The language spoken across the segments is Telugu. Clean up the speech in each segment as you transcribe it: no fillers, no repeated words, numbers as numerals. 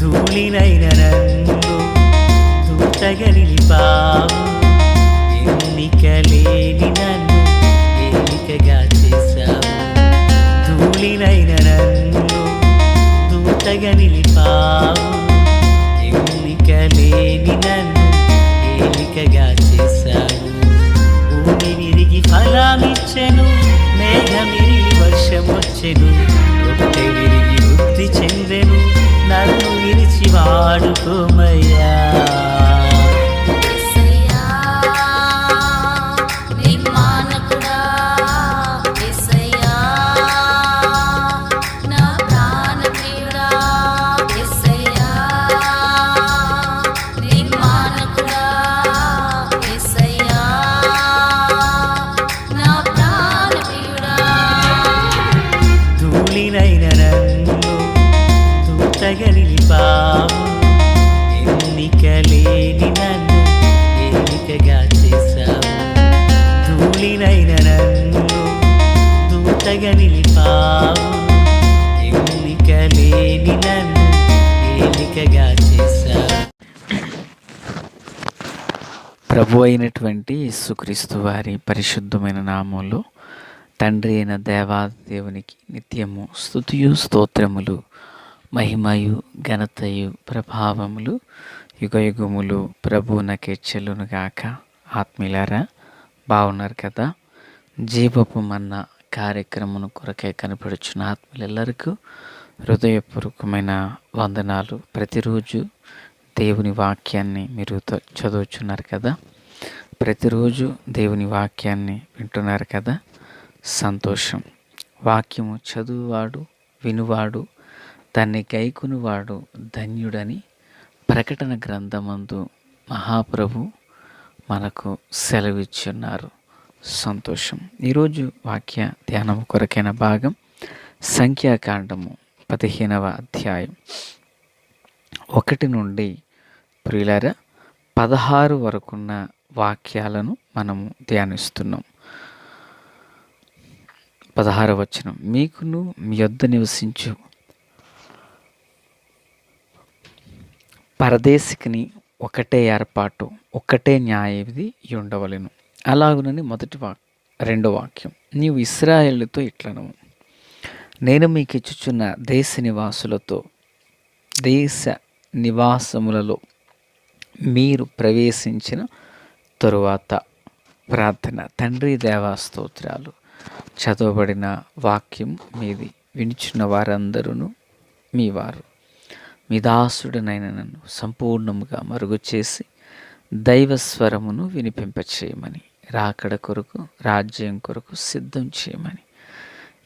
ధూళినైన నన్ను దూతగా నిలిపావు. ఎన్నికలేని నన్ను ఏలికగా చేశావు. ధూళినైన నన్ను దూతగా నిలిపావు. ఎన్నికలేని నన్ను ఏలికగా చేశావు. భూమి విరిగి ఫలమిచ్చెను, మేఘమిరిగి వర్షమొచ్చెను. రొట్టె విరిగి వృద్ధి చెందెను, నన్ను విరిచి వాడుకోమయ్యా. ధూళినైన నన్ను దూతగా నిలిపావు. ఎన్నికలేని నన్ను ఏలికగా చేశావు. ధూళినైన నన్ను దూతగా నిలిపావు. ఎన్నికలేని నన్ను ఏలికగా చేశావు. ప్రభు అయినటువంటి యేసుక్రీస్తు వారి పరిశుద్ధమైన నామంలో తండ్రి అయిన దేవాదేవునికి నిత్యము స్తుతియు స్తోత్రములు, మహిమయు ఘనతయు ప్రభావములు యుగయుగములు ప్రభువునకే చెల్లునుగాక. ఆత్మీయులారా, బాగున్నారు కదా? జీవపు మన్న కార్యక్రమం కొరకే కనపడుచున్న ఆత్మీయులెల్లరికూ హృదయపూర్వకమైన వందనాలు. ప్రతిరోజు దేవుని వాక్యాన్ని మీరు చదువుచున్నారు కదా, ప్రతిరోజు దేవుని వాక్యాన్ని వింటున్నారు కదా, సంతోషం. వాక్యము చదువువాడు, వినువాడు, దాన్ని గైకొనువాడు ధన్యుడని ప్రకటన గ్రంథమందు మహాప్రభు మనకు సెలవిచ్చున్నారు. సంతోషం. ఈరోజు వాక్య ధ్యానం కొరకైన భాగం సంఖ్యాకాండము 15వ అధ్యాయం 1 నుండి ప్రియులారా 16 వరకున్న వాక్యాలను మనము ధ్యానిస్తున్నాం. 16వ వచనం, మీకును మీ యొద్ద నివసించు పరదేశికిని ఒకటే ఏర్పాటు, ఒకటే న్యాయవిధి ఉండవలెను. అలాగునని రెండో వాక్యం, నీవు ఇశ్రాయేలుతో ఇట్లను, నేను మీకు ఇచ్చుచున్న దేశ నివాసములలో మీరు ప్రవేశించిన తరువాత ప్రార్థన. తండ్రి దేవా స్తోత్రాలు. చదవబడిన వాక్యం మీది వినిచున్న వారందరూ మీ వారు. మీ దాసుడనైన నన్ను సంపూర్ణముగా మరుగు చేసి దైవస్వరమును వినిపింపచేయమని, రాకడ కొరకు రాజ్యం కొరకు సిద్ధం చేయమని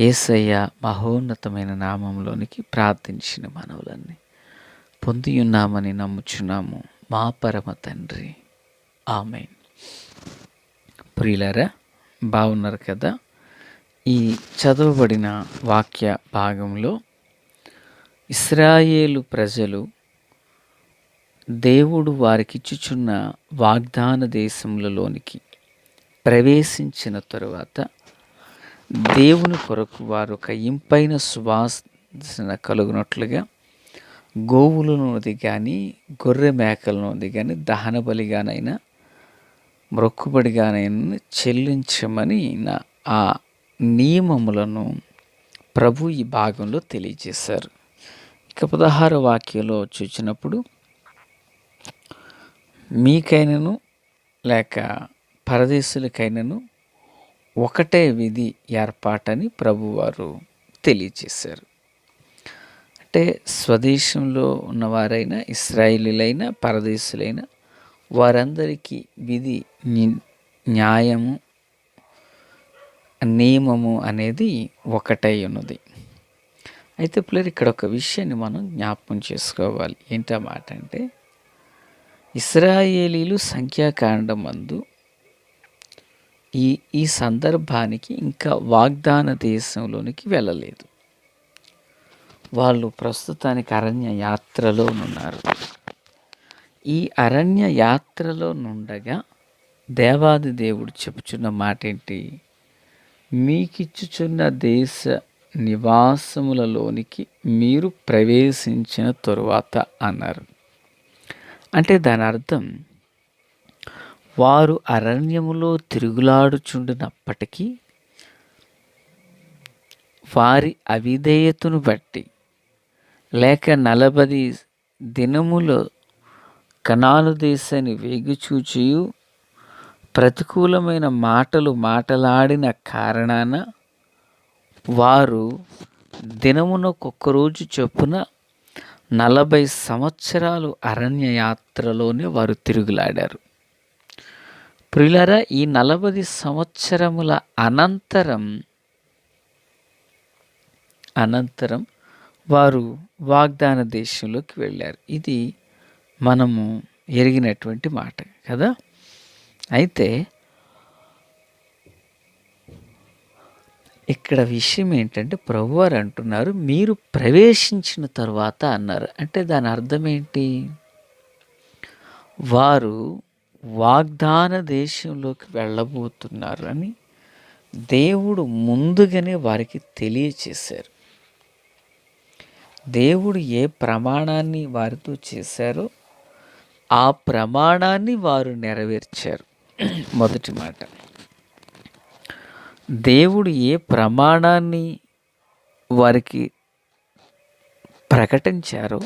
యేసయ్య మహోన్నతమైన నామంలోనికి ప్రార్థించిన మనవులన్నీ పొందియున్నామని నమ్ముచున్నాము మా పరమ తండ్రి. ఆమేన్. ప్రియులారా, బాగున్నారు కదా? ఈ చదవబడిన వాక్య భాగంలో ఇశ్రాయేలు ప్రజలు దేవుడు వారికిచ్చుచున్న వాగ్దాన దేశములలోనికి ప్రవేశించిన తరువాత దేవుని కొరకు వారు ఒక ఇంపైన సువాసన కలుగునట్లుగా గోవులలోది కానీ గొర్రె మేకలలోది కానీ దహన బలిగానైనా మొక్కుబడిగానైనా చెల్లించమని ఆ నియమములను ప్రభు ఈ భాగంలో తెలియజేశారు. ఇక 16వ వాక్యంలో చూసినప్పుడు, మీకైనను లేక పరదేశులకైనను ఒకటే విధి ఏర్పాటని ప్రభువారు తెలియజేశారు. అంటే స్వదేశంలో ఉన్నవారైనా, ఇశ్రాయేలీలైనా, పరదేశులైనా వారందరికీ విధి, న్యాయము, నియమము అనేది ఒకటై ఉన్నది. అయితే పిల్లలు, ఇక్కడ ఒక విషయాన్ని మనం జ్ఞాపకం చేసుకోవాలి. ఏంటా మాట అంటే, ఇశ్రాయేలీలు సంఖ్యాకాండమందు ఈ సందర్భానికి ఇంకా వాగ్దాన దేశంలోనికి వెళ్ళలేదు. వాళ్ళు ప్రస్తుతానికి అరణ్య యాత్రలో ఉన్నారు. ఈ అరణ్య యాత్రలో నుండగా దేవాది దేవుడు చెప్పుచున్న మాట ఏంటి? మీకిచ్చుచున్న నివాసములలోనికి మీరు ప్రవేశించిన తరువాత అన్నారు. అంటే దాని అర్థం, వారు అరణ్యములో తిరుగులాడుచుండినప్పటికీ వారి అవిధేయతను బట్టి, లేక 40 దినములు కనాను దేశాన్ని వేగుచూచియు ప్రతికూలమైన మాటలు మాటలాడిన కారణాన వారు దినమునకొక్క రోజు చొప్పున 40 సంవత్సరాలు అరణ్య యాత్రలోనే వారు తిరుగులాడారు. ప్రియులారా, ఈ 40 సంవత్సరముల అనంతరం వారు వాగ్దాన దేశంలోకి వెళ్ళారు. ఇది మనము ఎరిగినటువంటి మాట కదా. అయితే ఇక్కడ విషయం ఏంటంటే, ప్రభువారు అంటున్నారు మీరు ప్రవేశించిన తర్వాత అన్నారు. అంటే దాని అర్థం ఏంటి? వారు వాగ్దాన దేశంలోకి వెళ్ళబోతున్నారు అని దేవుడు ముందుగానే వారికి తెలియచేశారు. దేవుడు ఏ ప్రమాణాన్ని వారితో చేశారో ఆ ప్రమాణాన్ని వారు నెరవేర్చారు. మొదటి మాట, దేవుడు ఏ ప్రమాణాన్ని వారికి ప్రకటించారో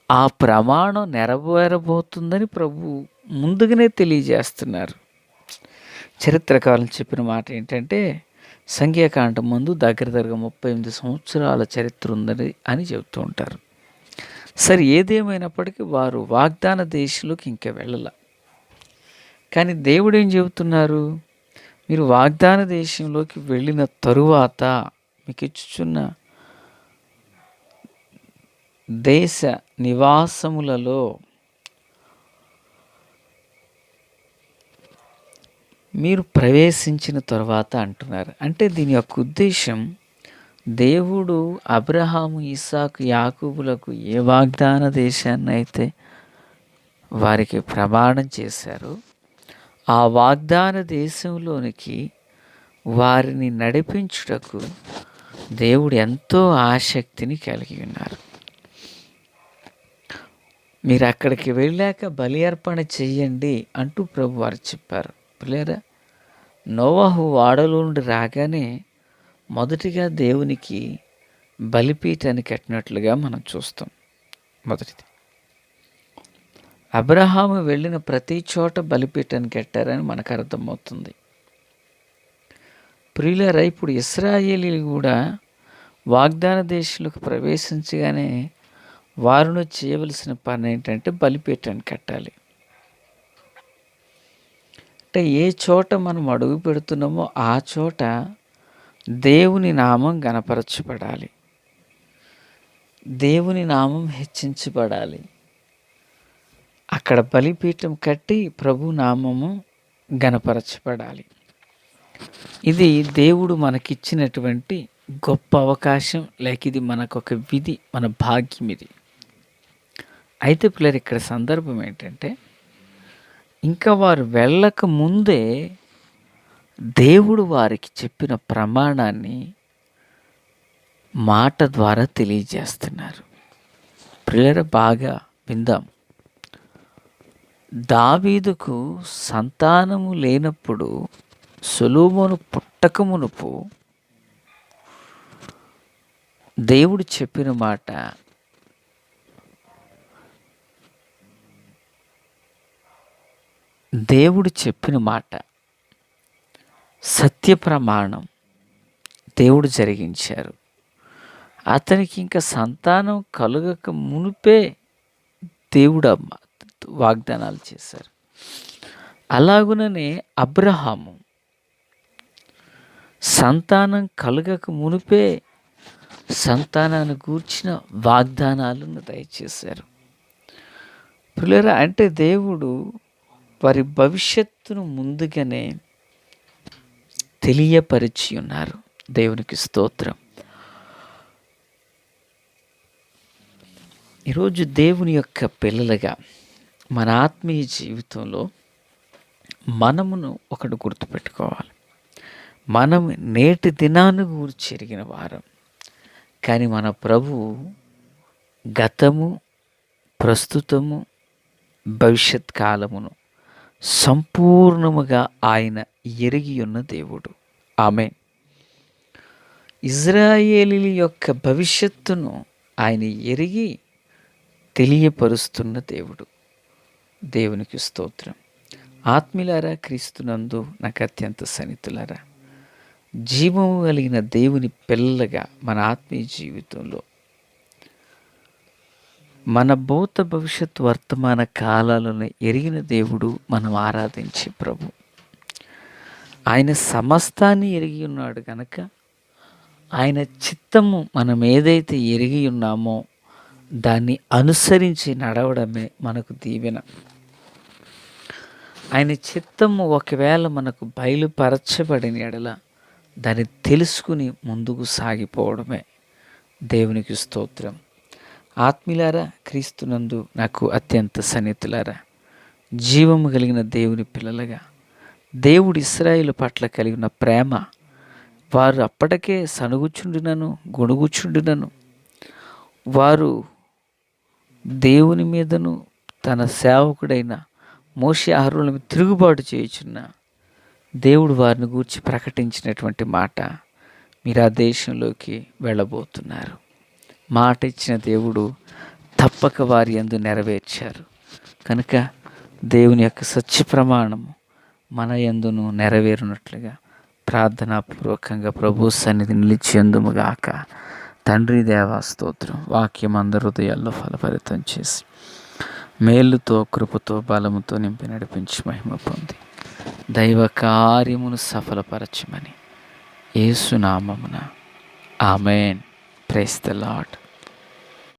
ఆ ప్రమాణం నెరవేరబోతుందని ప్రభు ముందుగానే తెలియజేస్తున్నారు. చరిత్రకారులు చెప్పిన మాట ఏంటంటే, సంఖ్యాకాండం ముందు దగ్గర 38 సంవత్సరాల చరిత్ర ఉందని అని చెబుతూ ఉంటారు. సరే, ఏదేమైనప్పటికీ వారు వాగ్దాన దేశంలోకి ఇంకా వెళ్ళాల. కానీ దేవుడు ఏం చెబుతున్నారు? మీరు వాగ్దాన దేశంలోకి వెళ్ళిన తరువాత మీకు ఇచ్చుచున్న దేశ నివాసములలో మీరు ప్రవేశించిన తరువాత అంటున్నారు. అంటే దీని యొక్క ఉద్దేశం, దేవుడు అబ్రహాము, ఇస్సాకు, యాకోబులకు ఏ వాగ్దాన దేశాన్ని అయితే వారికి ప్రమాణం చేశారో ఆ వాగ్దాన దేశంలోనికి వారిని నడిపించుటకు దేవుడు ఎంతో ఆసక్తిని కలిగి ఉన్నారు. మీరు అక్కడికి వెళ్ళాక బలి అర్పణ చెయ్యండి అంటూ ప్రభు వారు చెప్పారు. పిల్లరా, నోవహు ఓడలో నుండి రాగానే మొదటిగా దేవునికి బలిపీఠాన్ని కట్టినట్లుగా మనం చూస్తాం. మొదటిది, అబ్రహాము వెళ్ళిన ప్రతి చోట బలిపీఠాన్ని కట్టారని మనకు అర్థమవుతుంది. ప్రియులారా, ఇప్పుడు ఇశ్రాయేలీలు కూడా వాగ్దాన దేశంలోకి ప్రవేశించగానే వారిని చేయవలసిన పని ఏంటంటే బలిపీఠాన్ని కట్టాలి. అంటే ఏ చోట మనం అడుగు పెడుతున్నామో ఆ చోట దేవుని నామం గణపరచబడాలి, దేవుని నామం హెచ్చించబడాలి. అక్కడ బలిపీఠం కట్టి ప్రభు నామము గణపరచబడాలి. ఇది దేవుడు మనకిచ్చినటువంటి గొప్ప అవకాశం, లేక ఇది మనకొక విధి, మన భాగ్యం ఇది. అయితే పిల్లలు, ఇక్కడ సందర్భం ఏంటంటే, ఇంకా వారు వెళ్ళక ముందే దేవుడు వారికి చెప్పిన ప్రమాణాన్ని మాట ద్వారా తెలియజేస్తున్నారు. పిల్లలు బాగా విందాం. దావీదుకు సంతానము లేనప్పుడు, సొలొమోను పుట్టకమునుపు దేవుడు చెప్పిన మాట, సత్య ప్రమాణం దేవుడు జరిగించారు. అతనికి ఇంకా సంతానం కలుగక మునిపే దేవుడు వాగ్దానాలు చేశారు. అలాగుననే అబ్రహాము సంతానం కలుగక మునిపే సంతానాన్ని గూర్చిన వాగ్దానాలను దయచేశారు. పిల్లరా, అంటే దేవుడు వారి భవిష్యత్తును ముందుగానే తెలియపరిచి ఉన్నారు. దేవునికి స్తోత్రం. ఈరోజు దేవుని యొక్క పిల్లలుగా మన ఆత్మీయ జీవితంలో మనమును ఒకటి గుర్తుపెట్టుకోవాలి. మనం నేటి దినాన్ని గూర్చి ఎరిగిన వారం. కానీ మన ప్రభువు గతము, ప్రస్తుతము, భవిష్యత్ కాలమును సంపూర్ణముగా ఆయన ఎరిగి ఉన్న దేవుడు. ఆమేన్. ఇజ్రాయేలీల యొక్క భవిష్యత్తును ఆయన ఎరిగి తెలియపరుస్తున్న దేవుడు. దేవునికి స్తోత్రం. ఆత్మీయులారా, క్రీస్తునందు నాకు అత్యంత సన్నిహితులారా, జీవము కలిగిన దేవుని పిల్లగా మన ఆత్మీయ జీవితంలో మన భూత భవిష్యత్ వర్తమాన కాలాలను ఎరిగిన దేవుడు మనం ఆరాధించే ప్రభు. ఆయన సమస్తాన్ని ఎరిగి ఉన్నాడు కనుక ఆయన చిత్తము మనం ఏదైతే ఎరిగి ఉన్నామో దాన్ని అనుసరించి నడవడమే మనకు దీవెన. ఆయన చిత్తము ఒకవేళ మనకు బయలుపరచబడిన ఎడల దాన్ని తెలుసుకుని ముందుకు సాగిపోవడమే. దేవునికి స్తోత్రం. ఆత్మీయులారా, క్రీస్తునందు నాకు అత్యంత సన్నిహితులారా, జీవము కలిగిన దేవుని పిల్లలుగా దేవుడు ఇశ్రాయేలు పట్ల కలిగిన ప్రేమ, వారు అప్పటికే సనుగుచుండినను గొణుగుచుండినను వారు దేవుని మీదను తన సేవకుడైన మోషే అహరోనుల మీద తిరుగుబాటు చేయుచున్న దేవుడు వారిని గూర్చి ప్రకటించినటువంటి మాట, మీరు ఆ దేశంలోకి వెళ్ళబోతున్నారు. మాట ఇచ్చిన దేవుడు తప్పక వారి యందు నెరవేర్చారు కనుక దేవుని యొక్క సత్య ప్రమాణము మన యందును నెరవేరునట్లుగా ప్రార్థనాపూర్వకంగా ప్రభు సన్నిధి నిలిచేందుముగాక. తండ్రి దేవా స్తోత్రం. వాక్యం అందరి హృదయాల్లో ఫలభరితం చేసి మేలుతో, కృపతో, బలముతో నింపి నడిపించి మహిమ పొంది దైవ కార్యమును సఫలపరచమని యేసు నామమున ఆమేన్. Praise the lord.